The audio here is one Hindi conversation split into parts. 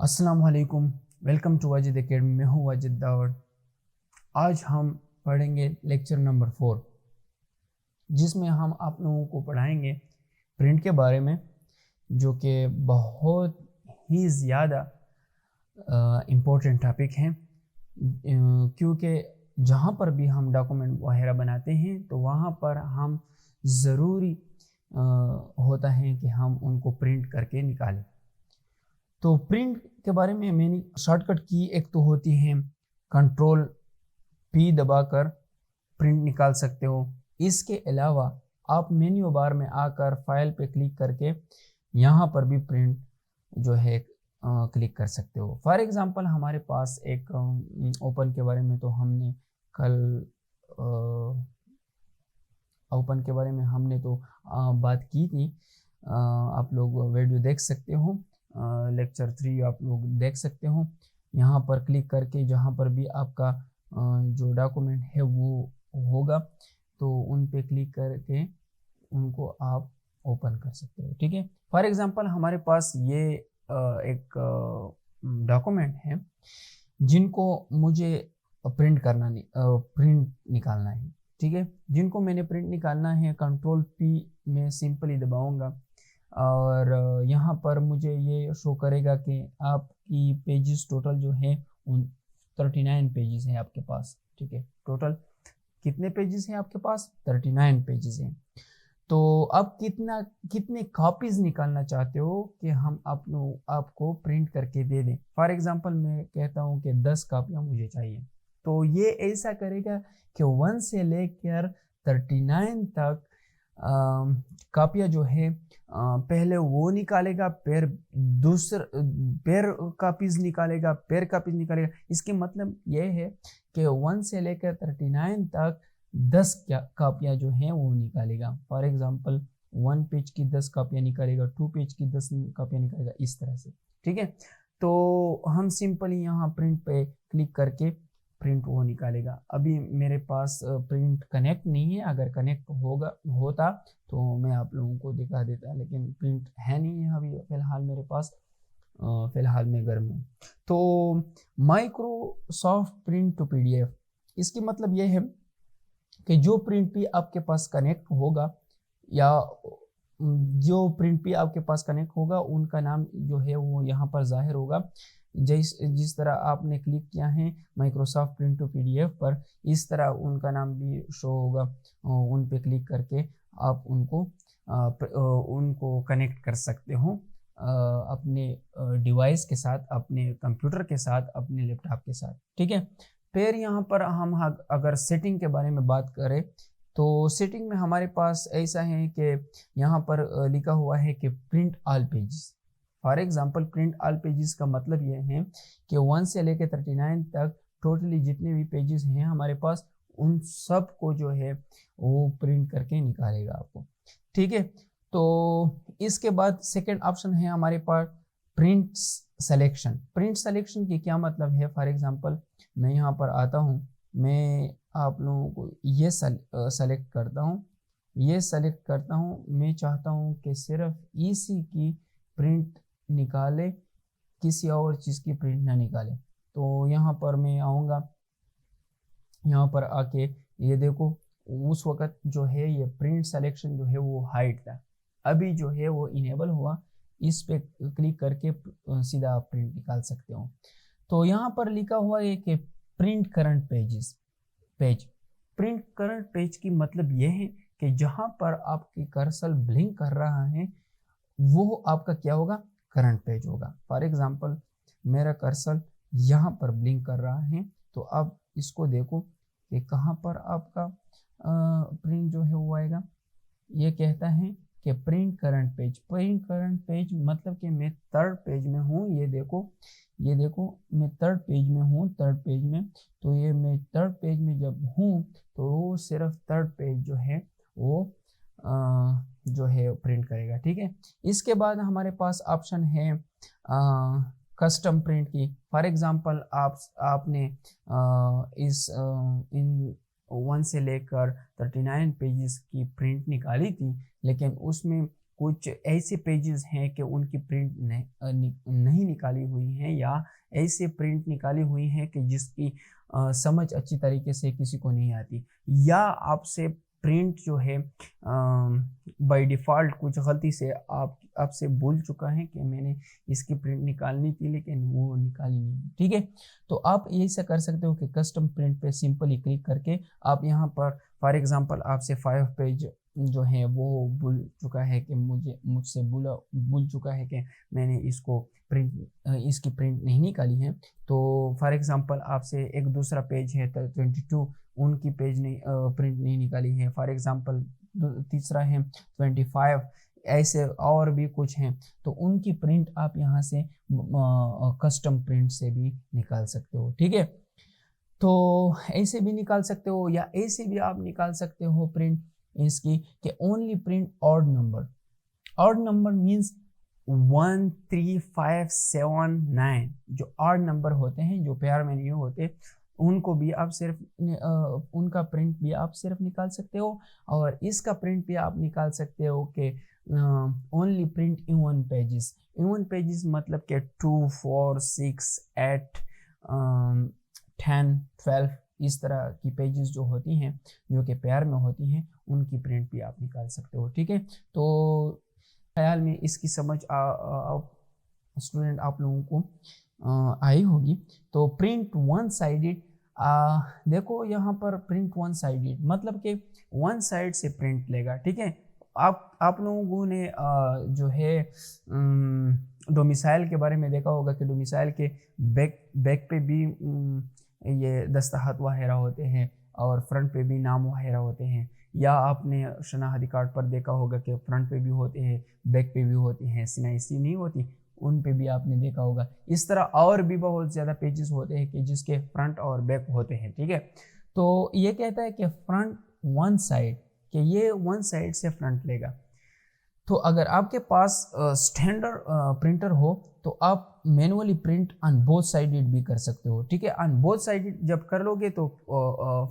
अस्सलाम वालेकुम। Welcome to Wajid academy. मैं हूँ वाजिद दावड़। आज हम पढ़ेंगे लेक्चर नंबर 4, जिसमें हम आप लोगों को पढ़ाएंगे प्रिंट के बारे में, जो कि बहुत ही ज़्यादा इम्पोर्टेंट टॉपिक हैं, क्योंकि जहाँ पर भी हम डॉक्यूमेंट वगैरह बनाते हैं तो वहाँ पर हम ज़रूरी होता है कि हम उनको प्रिंट करके निकालें। तो प्रिंट के बारे में मैंने शॉर्टकट की एक तो होती है कंट्रोल पी दबाकर प्रिंट निकाल सकते हो। इसके अलावा आप मेन्यू बार में आकर फाइल पे क्लिक करके यहाँ पर भी प्रिंट जो है क्लिक कर सकते हो। फॉर एग्जांपल हमारे पास एक ओपन के बारे में तो हमने कल ओपन के बारे में हमने तो बात की थी। आप लोग वीडियो देख सकते हो, लेक्चर 3 आप लोग देख सकते हो। यहाँ पर क्लिक करके जहाँ पर भी आपका जो डॉक्यूमेंट है वो होगा तो उन पे क्लिक करके उनको आप ओपन कर सकते हो। ठीक है, फॉर एग्जांपल हमारे पास ये एक डॉक्यूमेंट है जिनको मुझे प्रिंट निकालना है। ठीक है, जिनको मैंने प्रिंट निकालना है, कंट्रोल पी में सिंपली दबाऊंगा और यहाँ पर मुझे ये शो करेगा कि आपकी पेजेस टोटल जो है उन 39 पेजेस हैं आपके पास। ठीक है, टोटल कितने पेजेस हैं आपके पास? 39 पेजेस हैं। तो अब कितने कॉपीज निकालना चाहते हो कि हम आपको प्रिंट करके दे दें? फॉर एग्जांपल मैं कहता हूँ कि 10 कॉपियाँ मुझे चाहिए, तो ये ऐसा करेगा कि 1 से लेकर 39 तक कॉपियाँ जो है पहले वो निकालेगा, फिर पेयर कॉपीज निकालेगा। इसके मतलब ये है कि 1 से लेकर 39 तक 10 कॉपियाँ जो हैं वो निकालेगा। फॉर एग्जांपल 1 पेज की 10 कॉपियाँ निकालेगा, 2 पेज की 10 कॉपियाँ निकालेगा, इस तरह से। ठीक है, तो हम सिंपली यहाँ प्रिंट पे क्लिक करके प्रिंट वो निकालेगा। अभी मेरे पास प्रिंट कनेक्ट नहीं है, अगर कनेक्ट होता तो मैं आप लोगों को दिखा देता, लेकिन प्रिंट है नहीं है अभी फिलहाल मेरे पास। फिलहाल मैं घर में हूँ। तो माइक्रोसॉफ्ट प्रिंट टू पीडीएफ, इसकी मतलब ये है कि जो प्रिंट भी आपके पास कनेक्ट होगा या जो प्रिंट भी आपके पास कनेक्ट होगा उनका नाम जो है वो यहाँ पर जाहिर होगा। जिस तरह आपने क्लिक किया है माइक्रोसॉफ्ट प्रिंट टू पीडीएफ पर, इस तरह उनका नाम भी शो होगा। उन पे क्लिक करके आप उनको कनेक्ट कर सकते हो अपने डिवाइस के साथ, अपने कंप्यूटर के साथ, अपने लैपटॉप के साथ। ठीक है, फिर यहाँ पर हम अगर सेटिंग के बारे में बात करें तो सेटिंग में हमारे पास ऐसा है कि यहाँ पर लिखा हुआ है कि print all pages. For example print all pages का मतलब ये है कि 1 से लेकर 39 तक टोटली जितने भी पेजेस हैं हमारे पास, उन सब को जो है वो प्रिंट करके निकालेगा आपको। ठीक है, तो इसके बाद सेकेंड ऑप्शन है हमारे पास प्रिंट सिलेक्शन। प्रिंट सिलेक्शन की क्या मतलब है? फॉर एग्जांपल मैं यहाँ पर आता हूँ, मैं आप लोगों को ये सेलेक्ट करता हूँ। मैं चाहता हूँ कि सिर्फ इसी की प्रिंट निकाले, किसी और चीज़ की प्रिंट ना निकाले। तो यहाँ पर मैं आऊँगा, यहाँ पर आके ये देखो उस वक्त जो है ये प्रिंट सिलेक्शन जो है वो हाइड था, अभी जो है वो इनेबल हुआ। इस पे क्लिक करके सीधा आप प्रिंट निकाल सकते हो। तो यहाँ पर लिखा हुआ है कि print current page. Print current page की मतलब यह है कि जहाँ पर आपकी कर्सर ब्लिंक कर रहा है वो आपका क्या होगा? करंट पेज होगा। फॉर एग्जांपल मेरा कर्सर यहाँ पर ब्लिंक कर रहा है, तो अब इसको देखो कि कहाँ पर आपका प्रिंट जो है वो आएगा। ये कहता है कि प्रिंट करंट पेज मतलब कि मैं थर्ड पेज में हूँ। ये देखो मैं थर्ड पेज में हूँ। तो ये मैं थर्ड पेज में जब हूँ तो सिर्फ थर्ड पेज जो है वो जो है प्रिंट करेगा। ठीक है, इसके बाद हमारे पास ऑप्शन है कस्टम प्रिंट की। फॉर एग्जांपल आपने इन 1 से लेकर 39 पेजेस की प्रिंट निकाली थी, लेकिन उसमें कुछ ऐसे पेजेस हैं कि उनकी प्रिंट नहीं निकाली हुई हैं, या ऐसे प्रिंट निकाली हुई हैं कि जिसकी समझ अच्छी तरीके से किसी को नहीं आती, या आपसे प्रिंट जो है बाय डिफ़ॉल्ट कुछ गलती से आपसे भूल चुका है कि मैंने इसकी प्रिंट निकालनी थी लेकिन वो निकाली नहीं, ठीक है। तो आप ऐसा कर सकते हो कि कस्टम प्रिंट पे सिंपली क्लिक करके आप यहाँ पर फॉर एग्जांपल आपसे 5 पेज जो है वो भूल चुका है कि मुझसे भूल चुका है कि मैंने इसकी प्रिंट नहीं निकाली है। तो फॉर एग्जांपल आपसे एक दूसरा पेज है 22, उनकी प्रिंट नहीं निकाली है। फॉर एग्जांपल तीसरा है 25, ऐसे और भी कुछ हैं, तो उनकी प्रिंट आप यहाँ से कस्टम प्रिंट से भी निकाल सकते हो, ठीक है। तो ऐसे भी निकाल सकते हो, या ऐसे भी आप निकाल सकते हो प्रिंट इसकी कि only print odd number. Odd number means 1, 3, 5, 7, 9 जो ऑड नंबर होते हैं, जो पेयर में नहीं होते, उनको भी आप सिर्फ उनका प्रिंट भी आप सिर्फ निकाल सकते हो, और इसका प्रिंट भी आप निकाल सकते हो कि only print even pages. Even pages मतलब कि 2, 4, 6, 8, 10, 12 इस तरह की पेजेस जो होती हैं, जो कि पेयर में होती हैं, उनकी प्रिंट भी आप निकाल सकते हो, ठीक है। तो ख्याल में इसकी समझ स्टूडेंट आप लोगों को आई होगी। तो प्रिंट वन साइडेड, देखो यहाँ पर प्रिंट वन साइडेड मतलब कि वन साइड से प्रिंट लेगा, ठीक है। आप लोगों ने जो है डोमिसाइल के बारे में देखा होगा कि डोमिसाइल के बैक पे भी ये दस्तखत वगैरह होते हैं और फ्रंट पे भी नाम वगैरह होते हैं, या आपने शनाख्ती कार्ड पर देखा होगा कि फ्रंट पे भी होते हैं, बैक पे भी होती हैं, सिनाइसी नहीं होती, उन पे भी आपने देखा होगा। इस तरह और भी बहुत ज़्यादा पेजेस होते हैं कि जिसके फ्रंट और बैक होते हैं, ठीक है। तो ये कहता है कि फ्रंट वन साइड, कि ये वन साइड से फ्रंट लेगा। तो अगर आपके पास स्टैंडर्ड प्रिंटर हो तो आप manually print on both sided भी कर सकते हो, ठीक है। ऑन बोथ साइडेड जब कर लोगे तो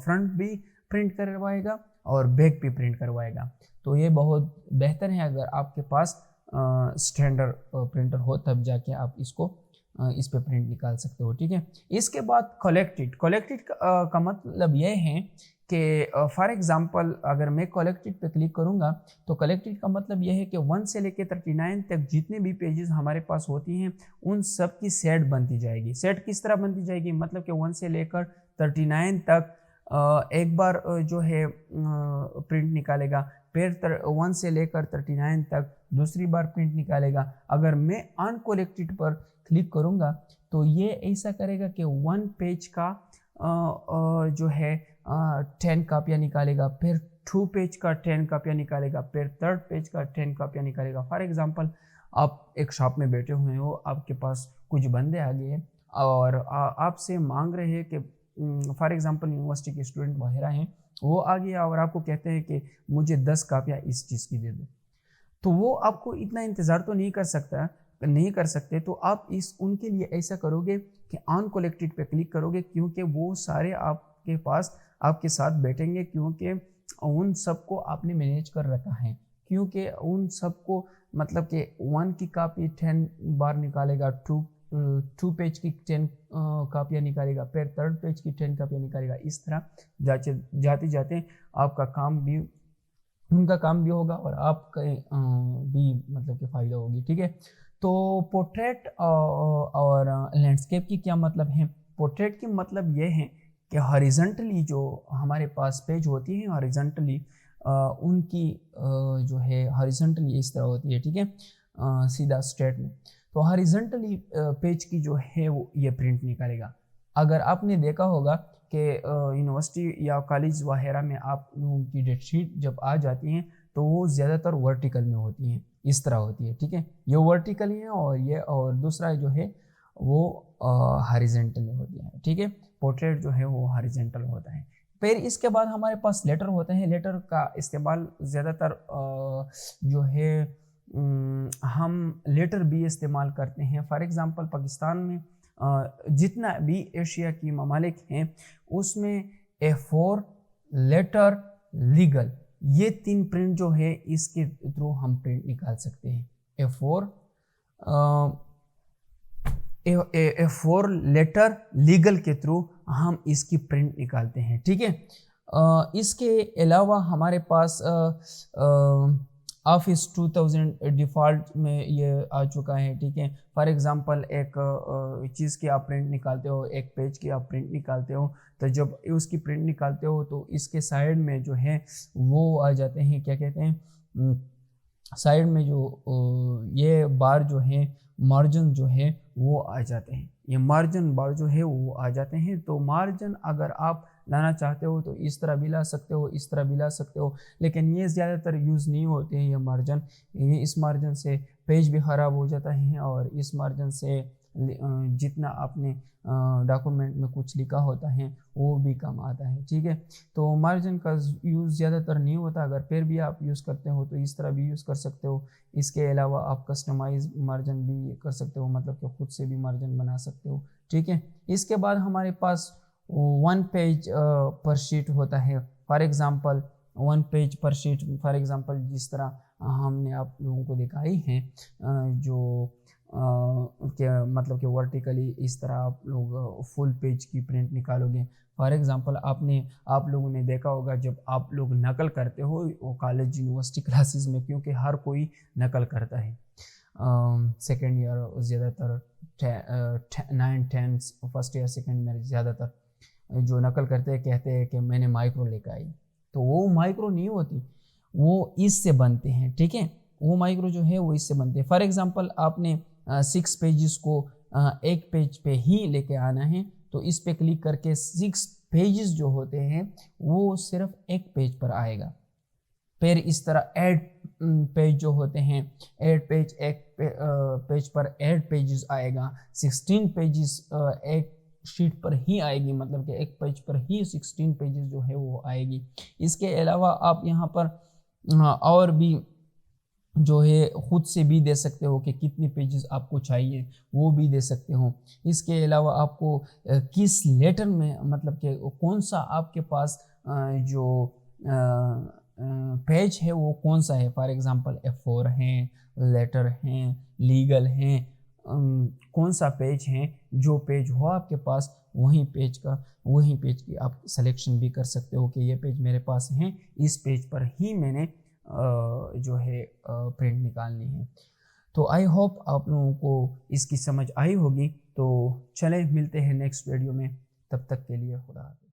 फ्रंट भी प्रिंट करवाएगा और बैक भी प्रिंट करवाएगा। तो ये बहुत बेहतर है अगर आपके पास स्टैंडर्ड प्रिंटर हो, तब जाके आप इस पे प्रिंट निकाल सकते हो, ठीक है। इसके बाद कलेक्टेड का मतलब ये है कि फॉर एग्जांपल अगर मैं कलेक्टेड पे क्लिक करूंगा तो कलेक्टेड का मतलब यह है कि 1 से लेकर 39 तक जितने भी पेजेस हमारे पास होती हैं उन सब की सेट बनती जाएगी। सेट किस तरह बनती जाएगी, मतलब कि 1 से लेकर 39 तक एक बार जो है प्रिंट निकालेगा, फिर 1 से लेकर 39 तक दूसरी बार प्रिंट निकालेगा। अगर मैं अनकलेक्टेड पर क्लिक करूंगा तो ये ऐसा करेगा कि 1 पेज का जो है 10 कापियाँ निकालेगा, फिर 2 पेज का 10 कापियाँ निकालेगा, फिर 3rd पेज का 10 कापियाँ निकालेगा। फॉर एग्जांपल आप एक शॉप में बैठे हुए हो, आपके पास कुछ बंदे आ गए और आपसे मांग रहे हैं कि फॉर एग्जांपल यूनिवर्सिटी के स्टूडेंट वगैरह हैं, वो आ गया और आपको कहते हैं कि मुझे 10 कापियाँ इस चीज़ की दे दो। तो वो आपको इतना इंतज़ार तो नहीं कर सकते, तो आप उनके लिए ऐसा करोगे कि अनकलेक्टेड पे क्लिक करोगे, क्योंकि वो सारे आपके पास आपके साथ बैठेंगे, क्योंकि उन सबको आपने मैनेज कर रखा है, क्योंकि उन सबको मतलब कि 1 की कापी 10 बार निकालेगा, 2 पेज की 10 कापियाँ निकालेगा, फिर 3rd पेज की 10 कापियाँ निकालेगा। इस तरह जाते जाते आपका काम भी, उनका काम भी होगा और आपका भी मतलब कि फ़ायदा होगी, ठीक है। तो पोर्ट्रेट और लैंडस्केप की क्या मतलब है। पोर्ट्रेट की मतलब ये है कि हॉरिजॉन्टली जो हमारे पास पेज होती है, हॉरिजॉन्टली उनकी जो है हॉरिजॉन्टली इस तरह होती है, ठीक है, सीधा स्ट्रेट में। तो हॉरिजॉन्टली पेज की जो है वो ये प्रिंट निकालेगा। अगर आपने देखा होगा कि यूनिवर्सिटी या कॉलेज वगैरह में आप लोगों की डेट शीट जब आ जाती हैं तो वो ज़्यादातर वर्टिकल में होती हैं, इस तरह होती है, ठीक है। ये वर्टिकल ही है और दूसरा जो है वो हॉरिजॉन्टल में होती है, ठीक है। पोर्ट्रेट जो है वो हॉरिजॉन्टल होता है। फिर इसके बाद हमारे पास लेटर होते हैं। लेटर का इस्तेमाल ज़्यादातर जो है हम लेटर भी इस्तेमाल करते हैं। फॉर एग्ज़ाम्पल पाकिस्तान में जितना भी एशिया की ममालिक हैं उसमें A4 लेटर लीगल ये 3 प्रिंट जो है इसके थ्रू हम प्रिंट निकाल सकते हैं। A4 लेटर लीगल के थ्रू हम इसकी प्रिंट निकालते हैं, ठीक है। इसके अलावा हमारे पास ऑफिस 2000 डिफ़ॉल्ट में ये आ चुका है, ठीक है। फॉर एग्जांपल एक चीज़ की आप प्रिंट निकालते हो, एक पेज की आप प्रिंट निकालते हो, तो जब उसकी प्रिंट निकालते हो तो इसके साइड में जो है वो आ जाते हैं, क्या कहते हैं, साइड में जो ये बार जो है, मार्जिन जो है वो आ जाते हैं, ये मार्जिन बार जो है वो आ जाते हैं। तो मार्जिन अगर आप लाना चाहते हो तो इस तरह भी ला सकते हो, इस तरह भी ला सकते हो, लेकिन ये ज़्यादातर यूज़ नहीं होते हैं ये मार्जिन। ये इस मार्जिन से पेज भी ख़राब हो जाता है और इस मार्जिन से जितना आपने डॉक्यूमेंट में कुछ लिखा होता है वो भी कम आता है, ठीक है। तो मार्जिन का यूज़ ज़्यादातर नहीं होता, अगर फिर भी आप यूज़ करते हो तो इस तरह भी यूज़ कर सकते हो। इसके अलावा आप कस्टमाइज मार्जिन भी कर सकते हो, मतलब कि खुद से भी मार्जिन बना सकते हो, ठीक है। इसके बाद हमारे पास 1 पेज पर शीट होता है। फॉर एग्ज़ाम्पल 1 पेज पर शीट, फॉर एग्ज़ाम्पल जिस तरह हमने आप लोगों को दिखाई है, जो क्या मतलब कि वर्टिकली इस तरह आप लोग फुल पेज की प्रिंट निकालोगे। फॉर एग्ज़ाम्पल आप लोगों ने देखा होगा जब आप लोग नकल करते हो वो कॉलेज यूनिवर्सिटी क्लासेस में, क्योंकि हर कोई नकल करता है। सेकेंड ईयर ज़्यादातर 9-10 फर्स्ट ईयर सेकेंड ईयर ज़्यादातर जो नकल करते हैं कहते हैं कि मैंने माइक्रो लेकर आई, तो वो माइक्रो नहीं होती, वो इससे बनते हैं, ठीक है। वो माइक्रो जो है वो इससे बनते हैं। फॉर एग्ज़ाम्पल आपने 6 पेजेस को एक पेज पे ही लेके आना है, तो इस पे क्लिक करके 6 पेजेस जो होते हैं वो सिर्फ एक पेज पर आएगा। फिर इस तरह ऐड पेज जो होते हैं, ऐड पेज एक पेज पर ऐड पेजेस आएगा, 16 पेजेस एक शीट पर ही आएगी, मतलब कि एक पेज पर ही 16 पेजेस जो है वो आएगी। इसके अलावा आप यहाँ पर और भी जो है खुद से भी दे सकते हो कि कितने पेजेस आपको चाहिए, वो भी दे सकते हो। इसके अलावा आपको किस लेटर में, मतलब कि कौन सा आपके पास जो पेज है वो कौन सा है, फॉर एग्जांपल A4 हैं, लेटर हैं, लीगल हैं, कौन सा पेज है, जो पेज हो आपके पास वही पेज की आप सिलेक्शन भी कर सकते हो कि ये पेज मेरे पास हैं, इस पेज पर ही मैंने जो है प्रिंट निकालनी है। तो आई होप आप लोगों को इसकी समझ आई होगी। तो चलें मिलते हैं नेक्स्ट वीडियो में, तब तक के लिए खुदा हाफिज़।